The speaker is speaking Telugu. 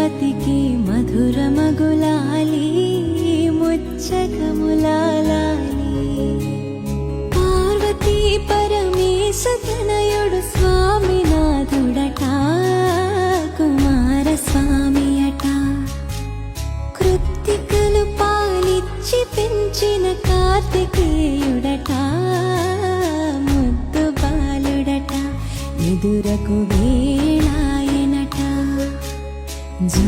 పార్వతికి మధురమగులాలి ముచ్చకములాలి పార్వతీ పరమేశ తనయుడు స్వామినాథుడట కుమారస్వామి అట కృత్తికలు పాలిచ్చి పెంచిన కార్తికేయుడట ముద్దు బాలుడట ఎదురకు వేళాయనట జో